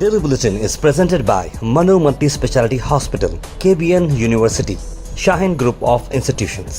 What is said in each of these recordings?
Daily Bulletin is presented by Manu Multi Speciality Hospital, KBN University, Shaheen Group of Institutions.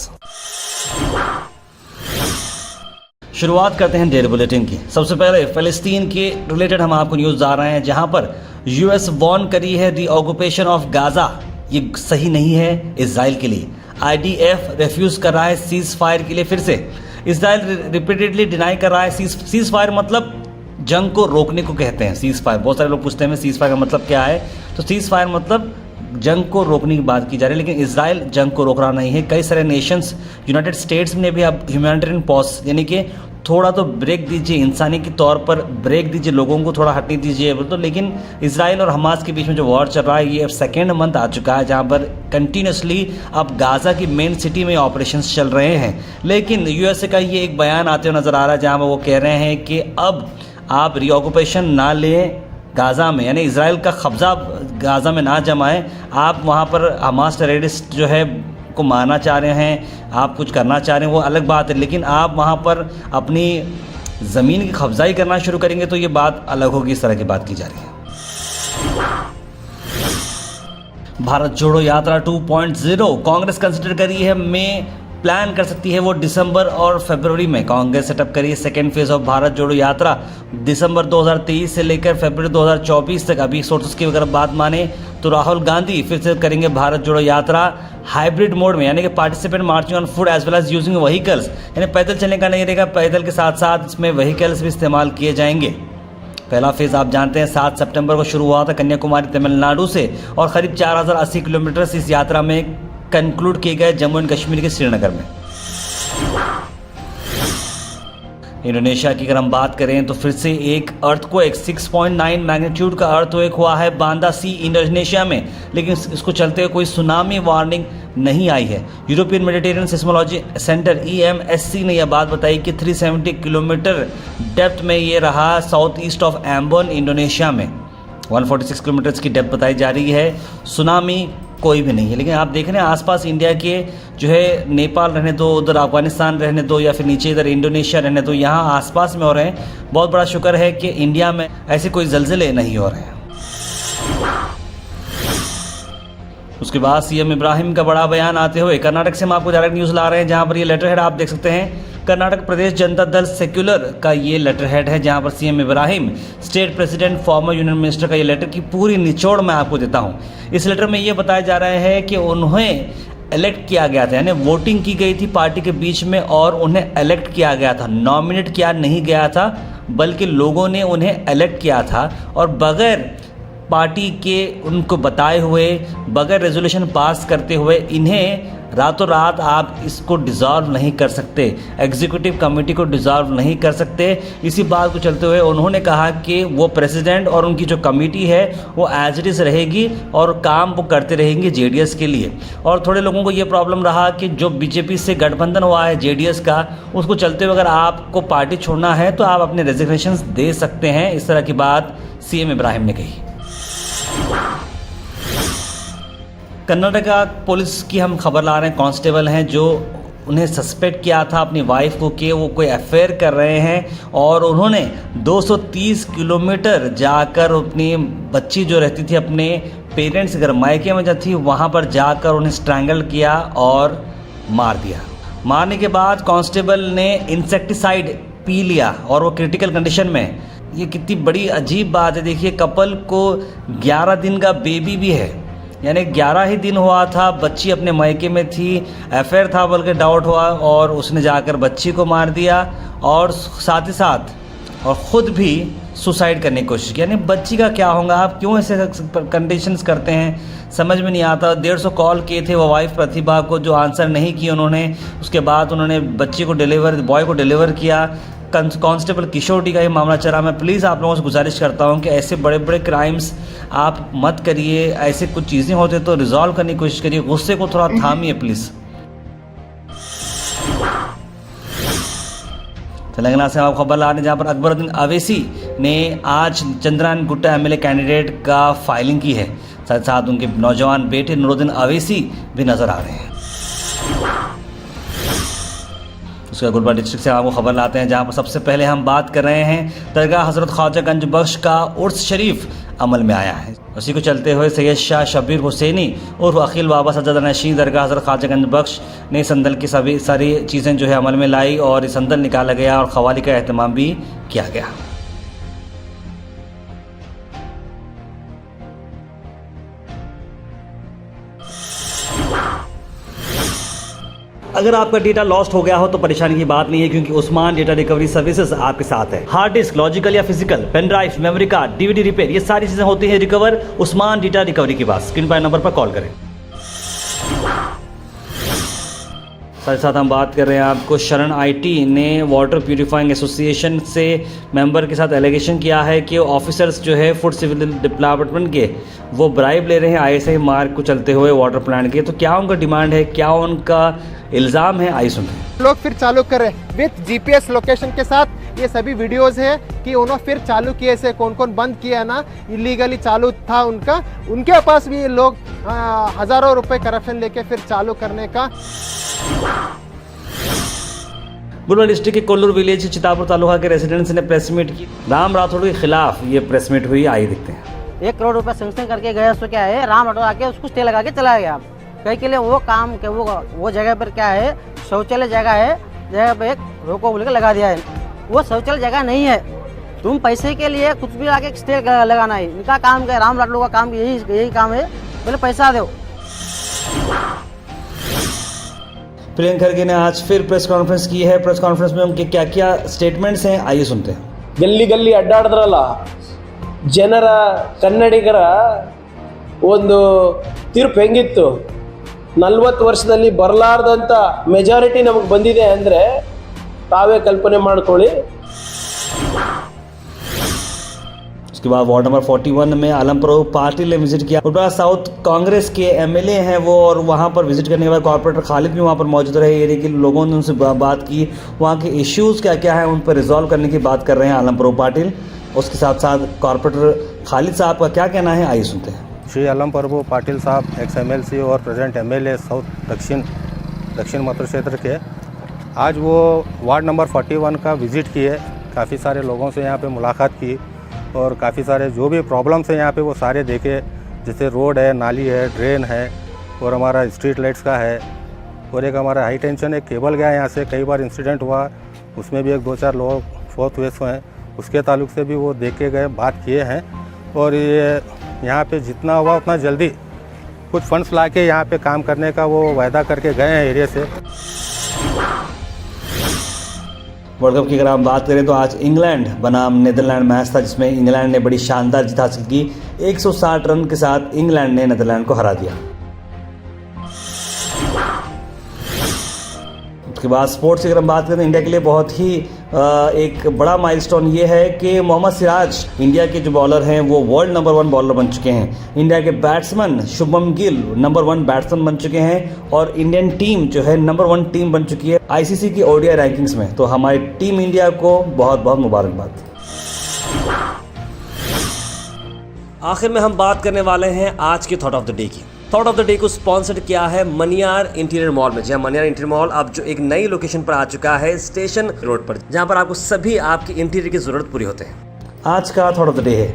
शुरुआत करते हैं daily bulletin की। सबसे पहले फ़लस्तीन के रिलेटेड हम आपको न्यूज़ आ रहे हैं, जहां पर यूएस वॉर्न करी है दी ऑक्यूपेशन ऑफ गाजा। ये सही नहीं है इजराइल के लिए। आईडीएफ रेफ्यूज कर रहा है सीज फायर के लिए। फिर से इजराइल रिपीटेडली डिनाई कर रहा है। सीज फायर मतलब जंग को रोकने को कहते हैं। सीज फायर, बहुत सारे लोग पूछते हैं सीज फायर का मतलब क्या है, तो सीज फायर मतलब जंग को रोकने की बात की जा रही है, लेकिन इजराइल जंग को रोक रहा नहीं है। कई सारे नेशंस, यूनाइटेड स्टेट्स ने भी अब ह्यूमैनिटेरियन पॉज, यानी कि थोड़ा तो ब्रेक दीजिए, इंसानी के तौर पर ब्रेक दीजिए, लोगों को थोड़ा हटने दीजिए तो। लेकिन इजराइल और हमास के बीच में जो वॉर चल रहा है, ये अब सेकेंड मंथ आ चुका है, जहां पर कंटिन्यूसली अब गाजा की मेन सिटी में ऑपरेशंस चल रहे हैं। लेकिन यूएसए का ये एक बयान आते हुए नजर आ रहा है, जहां पर वो कह रहे हैं कि अब आप रीऑक्यूपेशन ना लें गाज़ा में, यानी इजराइल का कब्ज़ा गाज़ा में ना जमाएं। आप वहाँ पर हमास टेररिस्ट जो है को मारना चाह रहे हैं, आप कुछ करना चाह रहे हैं, वो अलग बात है, लेकिन आप वहाँ पर अपनी ज़मीन की कब्ज़ाई करना शुरू करेंगे तो ये बात अलग होगी। इस तरह की बात की जा रही है। भारत जोड़ो यात्रा 2.0 कांग्रेस कंसिडर करी है, में प्लान कर सकती है वो दिसंबर और फरवरी में। कांग्रेस सेटअप करी है सेकेंड फेज ऑफ भारत जोड़ो यात्रा दिसंबर 2023 से लेकर फरवरी 2024 तक। अभी सोर्सेस की अगर बात माने तो राहुल गांधी फिर से करेंगे भारत जोड़ो यात्रा हाइब्रिड मोड में, यानी कि participant marching on foot as well as using vehicles, यानी पैदल चलने का नहीं रहेगा, पैदल के साथ साथ इसमें व्हीकल्स भी इस्तेमाल किए जाएंगे। पहला फेज आप जानते हैं 7 सितंबर को शुरू हुआ था कन्याकुमारी तमिलनाडु से, और करीब 4080 किलोमीटर इस यात्रा में कंक्लूड किए गए जम्मू एंड कश्मीर के श्रीनगर में। इंडोनेशिया की अगर हम बात करें तो फिर से एक अर्थक्वेक 6.9 मैग्नीट्यूड का अर्थक्वेक हुआ है बांदा सी इंडोनेशिया में, लेकिन इसको चलते हुए कोई सुनामी वार्निंग नहीं आई है। European Mediterranean seismology centre EMSC ने यह बात बताई कि 370 किलोमीटर डेप्थ में ये रहा साउथ ईस्ट ऑफ एम्बन इंडोनेशिया में। 146 किलोमीटर की डेप्थ बताई जा रही है। सुनामी कोई भी नहीं है, लेकिन आप देख रहे हैं आसपास इंडिया के जो है, नेपाल रहने दो, उधर अफगानिस्तान रहने दो, या फिर नीचे इधर इंडोनेशिया रहने दो, यहाँ आसपास में हो रहे हैं। बहुत बड़ा शुक्र है कि इंडिया में ऐसे कोई ज़लज़ले नहीं हो रहे हैं। उसके बाद सीएम इब्राहिम का बड़ा बयान आते हुए कर्नाटक से हम आपको डायरेक्ट न्यूज़ ला रहे हैं, जहाँ पर ये लेटर हेड आप देख सकते हैं। कर्नाटक प्रदेश जनता दल सेक्युलर का ये लेटर हेड है, जहां पर CM Ibrahim, state president, former union minister का ये लेटर की पूरी निचोड़ मैं आपको देता हूं। इस लेटर में ये बताया जा रहा है कि उन्हें इलेक्ट किया गया था, यानी वोटिंग की गई थी पार्टी के बीच में और उन्हें इलेक्ट किया गया था, नॉमिनेट किया नहीं गया था, बल्कि लोगों ने उन्हें इलेक्ट किया था। और बगैर पार्टी के उनको बताए हुए, बगैर रेजोल्यूशन पास करते हुए, इन्हें रातों रात आप इसको डिज़ॉल्व नहीं कर सकते, एग्जीक्यूटिव कमेटी को डिज़ॉल्व नहीं कर सकते। इसी बात को चलते हुए उन्होंने कहा कि वो प्रेसिडेंट और उनकी जो कमेटी है वो एज इट इज़ रहेगी और काम वो करते रहेंगे जेडीएस के लिए। और थोड़े लोगों को ये प्रॉब्लम रहा कि जो बीजेपी से गठबंधन हुआ है जेडीएस का, उसको चलते हुए अगर आपको पार्टी छोड़ना है तो आप अपने रेजिग्नेशन दे सकते हैं। इस तरह की बात सीएम इब्राहिम ने कही। कर्नाटका पुलिस की हम खबर ला रहे हैं, कांस्टेबल हैं जो उन्हें सस्पेक्ट किया था अपनी वाइफ को कि वो कोई अफेयर कर रहे हैं, और उन्होंने 230 किलोमीटर जाकर अपनी बच्ची जो रहती थी अपने पेरेंट्स घर मायके में जो थी वहाँ पर जाकर उन्हें स्ट्रैंगल किया और मार दिया। मारने के बाद कांस्टेबल ने इंसेक्टिसाइड पी लिया और वो क्रिटिकल कंडीशन में। ये कितनी बड़ी अजीब बात है। देखिए, कपल को 11 दिन का बेबी भी है, यानी 11 ही दिन हुआ था, बच्ची अपने मायके में थी, अफेयर था बल्कि डाउट हुआ, और उसने जाकर बच्ची को मार दिया और साथ ही साथ और ख़ुद भी सुसाइड करने की कोशिश की। यानी बच्ची का क्या होगा? आप क्यों ऐसे कंडीशंस करते हैं, समझ में नहीं आता। 150 कॉल किए थे वो वाइफ प्रतिभा को, जो आंसर नहीं किए उन्होंने। उसके बाद उन्होंने बच्ची को बॉय को डिलीवर किया। कांस्टेबल किशोर डी का ये मामला चला। मैं प्लीज़ आप लोगों से गुजारिश करता हूँ कि ऐसे बड़े बड़े क्राइम्स आप मत करिए। ऐसे कुछ चीज़ें होते तो रिजॉल्व करने की कोशिश करिए, गुस्से को थोड़ा थामिए प्लीज़। तेलंगाना से आप खबर ला रहे हैं, जहाँ पर अकबरुद्दीन अवैसी ने आज चंद्रायन गुट्टा एमएलए कैंडिडेट का फाइलिंग की है। साथ साथ उनके नौजवान बेटे नूरुद्दीन अवैसी भी नजर आ रहे हैं। उसके गुलबर्गा डिस्ट्रिक्ट से आपको खबर लाते हैं, जहां पर सबसे पहले हम बात कर रहे हैं दरगाह हज़रत ख्वाजा गंज बख्श का उर्स शरीफ अमल में आया है। उसी को चलते हुए सैयद शाह शब्बीर हुसैनी और अखिल बाबा सज्जादा नशीं दरगाह हज़रत ख्वाजा बख्श ने संदल की सभी सारी चीज़ें जो है अमल में लाई और संदल निकाला गया और ख़वाली का एहतमाम भी किया गया। अगर आपका डेटा लॉस्ट हो गया हो तो परेशानी की बात नहीं है, क्योंकि उस्मान डेटा रिकवरी सर्विसेज आपके साथ है। हार्ड डिस्क, लॉजिकल या physical, pen drive, memory card, DVD repair, ये सारी चीजें होती हैं रिकवर उस्मान डेटा रिकवरी के पास। स्क्रीन पर नंबर पर कॉल करें। साथ ही साथ हम बात कर रहे हैं आपको शरण आईटी ने वाटर प्यूरिफाइंग एसोसिएशन से मेंबर के साथ एलिगेशन किया है कि ऑफिसर्स जो है फूड सिविल डिपार्टमेंट के वो ब्राइब ले रहे हैं आईएसआई मार्क को चलते हुए वाटर प्लांट के। तो क्या उनका डिमांड है, क्या उनका इल्ज़ाम है, आइए सुनते हैं। लोग फिर चालू कर रहे विथ जीपीएस लोकेशन के साथ। ये सभी वीडियोस है कि उन्होंने फिर चालू किए से कौन कौन बंद किया ना, इलीगली चालू था उनका, उनके पास भी ये लोग हजारों रुपए करप्शन लेके फिर चालू करने का। बुलवा डिस्ट्रिक्ट के कोल्लूर विलेज चितापुर तालुका के रेजिडेंट्स ने प्रेस मीट की। राम राठौड़ के खिलाफ ये प्रेस मीट हुई, आइए देखते हैं। 1 करोड़ रुपए सैंक्शन करके गया, उसको क्या है राम राठौड़ आके उसको स्टे लगा के चला गया। कहीं के लिए वो काम के वो जगह पर क्या है, शौचालय जगह है, जगह पे एक रोको बोल के लगा दिया है। वो शौचालय जगह नहीं है, तुम पैसे के लिए कुछ भी आके स्टे लगाना है। इनका काम क्या है, राम राठौड़ का काम यही काम है, पहले पैसा दो। प्रियंक खरगे ने आज फिर प्रेस कॉन्फ्रेंस की है। प्रेस कॉन्फ्रेंस में उनके क्या क्या स्टेटमेंट्स हैं, आइए सुनते हैं। ಗಲ್ಲಿ ಗಲ್ಲಿ ಅಡ್ಡಾಡಿದ್ರಲ್ಲ, ಜನರ ಕನ್ನಡಿಗರ ಒಂದು ತೀರ್ಪು ಹೆಂಗಿತ್ತು, 40 ವರ್ಷದಲ್ಲಿ ಬರಲಾರ್ದಂಥ ಮೆಜಾರಿಟಿ ನಮಗೆ ಬಂದಿದೆ ಅಂದರೆ ತಾವೇ ಕಲ್ಪನೆ ಮಾಡ್ಕೊಳ್ಳಿ। उसके बाद वार्ड नंबर 41 में आलम प्रभु पाटिल ने विजिट किया। उपरा साउथ कांग्रेस के एमएलए हैं वो, और वहाँ पर विजिट करने के बाद कॉर्पोरेटर खालिद भी वहाँ पर मौजूद रहे। एरिया के लोगों ने उनसे बात की, वहाँ के इश्यूज़ क्या क्या हैं उन पर रिजॉल्व करने की बात कर रहे हैं आलम प्रभु पाटिल। उसके साथ साथ कॉर्पोरेटर खालिद साहब का क्या कहना है, आइए सुनते हैं। श्री आलम प्रभु पाटिल साहब एक्स एमएलसी और प्रेजेंट एमएलए साउथ दक्षिण मध्य क्षेत्र के, आज वो वार्ड नंबर 41 का विज़िट किए। काफ़ी सारे लोगों से यहाँ पे मुलाकात की और काफ़ी सारे जो भी प्रॉब्लम्स हैं यहाँ पे वो सारे देखे। जैसे रोड है, नाली है, ड्रेन है, और हमारा स्ट्रीट लाइट्स का है, और एक हमारा हाई टेंशन एक केबल गया यहाँ से, कई बार इंसिडेंट हुआ, उसमें भी 1-2-4 लोग फोर्थ हुए हैं, उसके ताल्लुक से भी वो देख के गए, बात किए हैं। और ये यहाँ पे जितना हुआ उतना जल्दी कुछ फंड्स ला के यहाँ पे काम करने का वो वायदा करके गए हैं एरिया से। वर्ल्ड कप की अगर हम बात करें तो आज इंग्लैंड बनाम नीदरलैंड मैच था, जिसमें इंग्लैंड ने बड़ी शानदार जीत हासिल की। 160 रन के साथ इंग्लैंड ने नीदरलैंड को हरा दिया। उसके बाद स्पोर्ट्स की अगर हम बात करें तो इंडिया के लिए बहुत ही एक बड़ा माइलस्टोन ये है कि मोहम्मद सिराज इंडिया के जो बॉलर हैं वो वर्ल्ड नंबर 1 बॉलर बन चुके हैं। इंडिया के batsman Shubman Gill number 1 batsman बन चुके हैं, और इंडियन टीम जो है नंबर 1 टीम बन चुकी है आईसीसी की ओडीआई रैंकिंग्स में। तो हमारी टीम इंडिया को बहुत बहुत मुबारकबाद। आखिर में हम बात करने वाले हैं आज के थॉट ऑफ द डे की। थॉट ऑफ द डे को स्पॉन्सर्ड किया है मनियार इंटीरियर मॉल में। जी हाँ, मनियार इंटीरियर मॉल अब जो एक नई लोकेशन पर आ चुका है स्टेशन रोड पर, जहाँ पर आपको सभी आपकी इंटीरियर की जरूरत पूरी होते हैं। आज का थॉट ऑफ द डे है,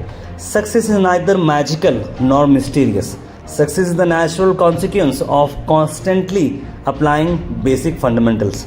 success is neither magical nor mysterious, success is the natural consequence of constantly applying basic fundamentals.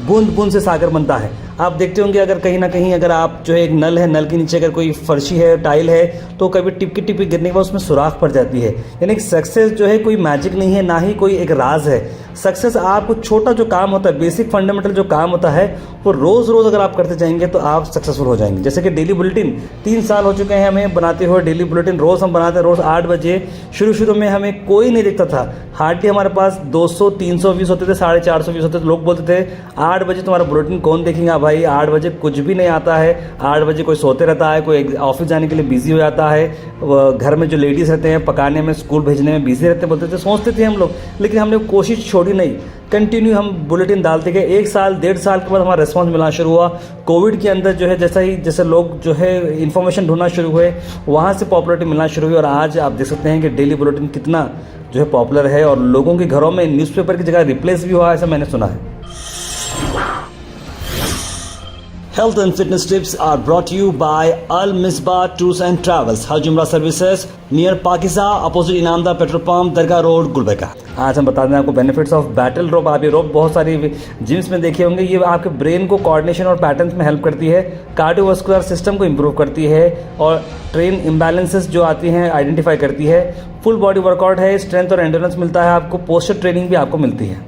बूंद बूंद से सागर बनता है। आप देखते होंगे अगर कहीं ना कहीं अगर आप जो है एक नल है, नल के नीचे अगर कोई फर्शी है, टाइल है, तो कभी टिपकी टिपकी गिरने के बाद उसमें सुराख पड़ जाती है। यानी कि सक्सेस जो है कोई मैजिक नहीं है, ना ही कोई एक राज है। सक्सेस आपको छोटा जो काम होता है, बेसिक फंडामेंटल जो काम होता है, वो रोज़ रोज़ अगर आप करते जाएंगे तो आप सक्सेसफुल हो जाएंगे। जैसे कि डेली बुलेटिन 3 साल हो चुके हैं हमें बनाते हुए। डेली बुलेटिन रोज़ हम बनाते हैं, रोज़ 8 बजे। शुरू में हमें कोई नहीं देखता था, हार्डली हमारे पास 200-300 व्यूज़ होते थे, 450 व्यूज़ होते थे। लोग बोलते थे 8 बजे तुम्हारा बुलेटिन कौन देखेगा भाई, 8 बजे कुछ भी नहीं आता है, 8 बजे कोई सोते रहता है, कोई ऑफिस जाने के लिए बिजी हो जाता है, घर में जो लेडीज़ रहते हैं पकाने में, स्कूल भेजने में बिजी रहते हैं, बोलते थे, सोचते थे हम लोग। लेकिन हमने कोशिश छोड़ी नहीं, कंटिन्यू हम बुलेटिन डालते गए। 1 साल 1.5 साल के बाद हमारा रिस्पॉन्स मिलना शुरू हुआ। कोविड के अंदर जो है जैसे लोग जो है इन्फॉर्मेशन ढूंढना शुरू हुए, वहाँ से पॉपुलरिटी मिलना शुरू हुई, और आज आप देख सकते हैं कि डेली बुलेटिन कितना जो है पॉपुलर है, और लोगों के घरों में न्यूज़पेपर की जगह रिप्लेस भी हुआ, ऐसा मैंने सुना है। Health and fitness tips are brought to you by Al Misbah Tours and Travels, Hajj Umrah Services, near Pakiza, opposite Inamda Petrol Pump, Dargah Road, Gulbarga। आज हम बता दें आपको बेनिफिट्स ऑफ बैटल रोप। आप ये रोप बहुत सारी जिम्स में देखे होंगे। ये आपके ब्रेन को कोऑर्डिनेशन और पैटर्न्स में हेल्प करती है, कार्डियोवास्कुलर सिस्टम को इंप्रूव करती है और ट्रेन इम्बैलेंसेस जो आती हैं आइडेंटिफाई करती है। फुल बॉडी वर्कआउट है, स्ट्रेंथ और एंड्योरेंस मिलता है आपको, पोस्चर ट्रेनिंग भी आपको मिलती है।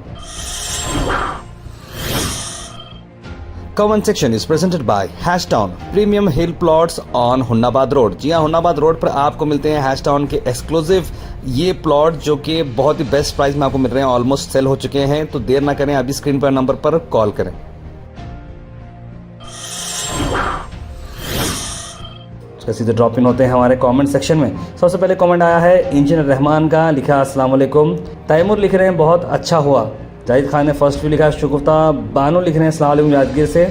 Comment section is presented by Hashtown Premium Hill Plots on Hunnabad road. जी हाँ, हुन्नाबाद रोड पर आपको मिलते हैं हैशटाउन के एक्सक्लूसिव ये प्लॉट जो कि बहुत ही बेस्ट प्राइस में आपको मिल रहे हैं, ऑलमोस्ट सेल हो चुके हैं। तो देर ना करें, अभी स्क्रीन पर नंबर पर कॉल करें। उसका सीधे ड्रॉप इन होते हैं हमारे कमेंट सेक्शन में। सबसे पहले कमेंट आया है इंजीनियर रहमान का, लिखा अस्सलाम वालेकुम। तैमूर लिख रहे हैं बहुत अच्छा हुआ। जाहिद खान ने फर्स्ट व्यू लिखा है, शुकुफ्ता बानो लिख रहे हैं अस्सलाम वालेकुम यादगीर से।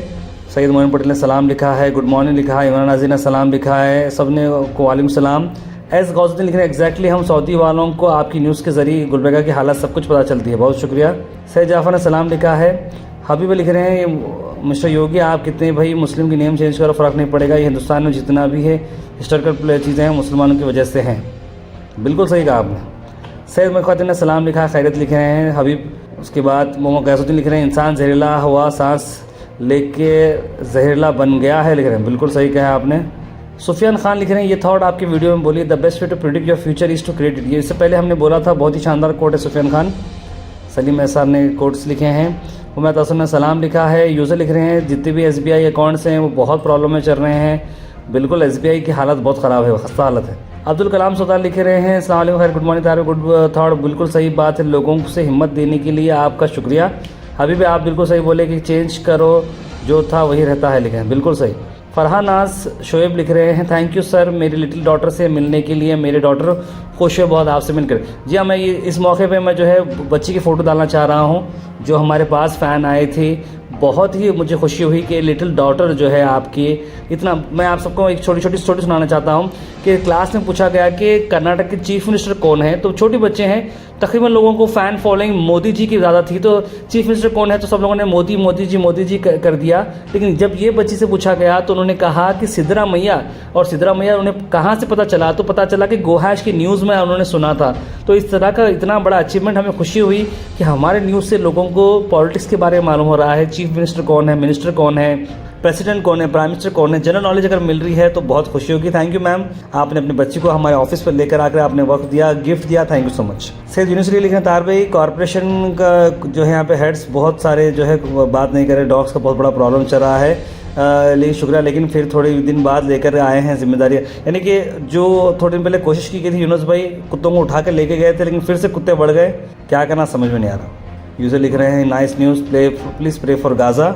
सैयद मोइन पटेल ने सलाम लिखा है, गुड मॉर्निंग लिखा है। इमरान नाज़ीर ने सलाम लिखा है, सब ने को वालेकुम सलाम। एस गौसुद्दीन लिख रहे हैं एग्जैक्टली हम सऊदी वालों को आपकी न्यूज़ के जरिए गुलबर्गा की हालत सब कुछ पता चलती है, बहुत शुक्रिया। सैयद जाफर ने सलाम लिखा है। हबीब लिख रहे हैं मिस्टर योगी आप कितने भाई मुस्लिम की नेम चेंज करो, फ़र्क नहीं पड़ेगा, ये हिंदुस्तान में जितना भी है हिस्टोरिकल चीज़ें हैं मुसलमानों की वजह से हैं। बिल्कुल सही कहा आपने। सैयद मखवातिन ने सलाम लिखा, खैरियत लिख रहे हैं हबीब। उसके बाद मोहम्मद गैसुद्दीन लिख रहे हैं इंसान जहरीला हुआ सांस लेके जहरीला बन गया है, लिख रहे हैं। बिल्कुल सही कहा आपने। सुफियान खान लिख रहे हैं ये थॉट आपके वीडियो में बोलिए, the best way to predict your future is to create it. ये इससे पहले हमने बोला था, बहुत ही शानदार कोट है सुफियान खान। सलीम एहसान ने कोट्स लिखे हैं। उमैद हसन ने सलाम लिखा है। यूज़र लिख रहे हैं जितने भी SBI अकाउंट्स हैं वो बहुत प्रॉब्लम में चल रहे हैं। बिल्कुल SBI की हालत बहुत ख़राब है, खस्ता हालत है। अब्दुल कलाम सौदार लिख रहे हैं अस्सलाम वालेकुम, खैर गुड मॉर्निंग तारे, गुड थॉट। बिल्कुल सही बात है, लोगों से हिम्मत देने के लिए आपका शुक्रिया। अभी भी आप बिल्कुल सही बोले कि चेंज करो, जो था वही रहता है, लिखे हैं। बिल्कुल सही। फरहान नाज शोएब लिख रहे हैं थैंक यू सर मेरी लिटिल डॉटर से मिलने के लिए, मेरे डॉटर खुश है बहुत आपसे मिलकर। जी हाँ, मैं ये इस मौके पे मैं जो है बच्ची की फ़ोटो डालना चाह रहा हूँ, जो हमारे पास फ़ैन आए थे। बहुत ही मुझे खुशी हुई कि लिटिल डॉटर जो है आपकी इतना। मैं आप सबको एक छोटी छोटी स्टोरी सुनाना चाहता हूँ कि क्लास में पूछा गया कि कर्नाटक के चीफ मिनिस्टर कौन है, तो छोटे बच्चे हैं, तकरीबन लोगों को फ़ैन फॉलोइंग मोदी जी की ज़्यादा थी, तो चीफ मिनिस्टर कौन है तो सब लोगों ने मोदी जी कर दिया। लेकिन जब ये बच्ची से पूछा गया तो उन्होंने कहा कि सिद्धरामैया, और सिद्धरामैया उन्हें कहाँ से पता चला, तो पता चला कि गोहैश की न्यूज़ में उन्होंने सुना था। तो इस तरह का इतना बड़ा अचीवमेंट हमें खुशी हुई कि हमारे न्यूज़ से लोगों को पॉलिटिक्स के बारे में मालूम हो रहा है, चीफ मिनिस्टर कौन है, मिनिस्टर कौन है, प्रेसिडेंट कौन है, प्राइम मिनिस्टर कौन है, जनरल नॉलेज अगर मिल रही है तो बहुत खुशी होगी। थैंक यू मैम, आपने अपने बच्ची को हमारे ऑफिस पर लेकर आकर आपने वक्त दिया, गिफ्ट दिया, thank you so much. Syed university लिखे तार भाई कॉर्पोरेशन का जो है यहाँ पे हेड्स बहुत सारे जो है बात नहीं कर रहे, डॉग्स का बहुत बड़ा प्रॉब्लम चल रहा है, लेकिन शुक्रिया, लेकिन फिर थोड़े दिन बाद लेकर आए हैं जिम्मेदारी। यानी कि जो थोड़े दिन पहले कोशिश की गई थी यूनुस भाई, कुत्तों को उठा कर लेके गए थे, लेकिन फिर से कुत्ते बढ़ गए, क्या करना समझ में नहीं आ रहा। यूज़र लिख रहे हैं nice news, please pray for Gaza.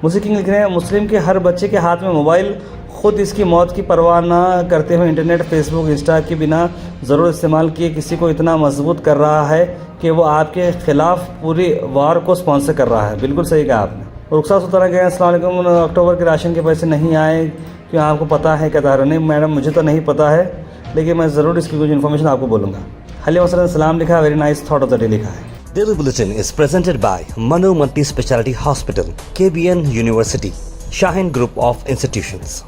Muslim king लिख रहे हैं मुस्लिम के हर बच्चे के हाथ में मोबाइल, खुद इसकी मौत की परवाह ना करते हुए इंटरनेट, फेसबुक, इंस्टा के बिना ज़रूर इस्तेमाल किए किसी को इतना मजबूत कर रहा है कि वो आपके ख़िलाफ़ पूरी वार को स्पॉन्सर कर रहा है। बिल्कुल सही कहा आपने। रुखसा सुतरा गए अस्सलाम वालेकुम, अक्टूबर के राशन के पैसे नहीं आए क्यों, आपको पता है क्या तारा? नहीं मैडम, मुझे तो नहीं पता है, लेकिन मैं ज़रूर इसकी कुछ इन्फॉर्मेशन आपको बोलूँगा। हली वसलन सलाम लिखा, very nice thought of the day लिखा है। Daily Bulletin is presented by Manu Multi Speciality Hospital, KBN University, Shaheen Group of Institutions.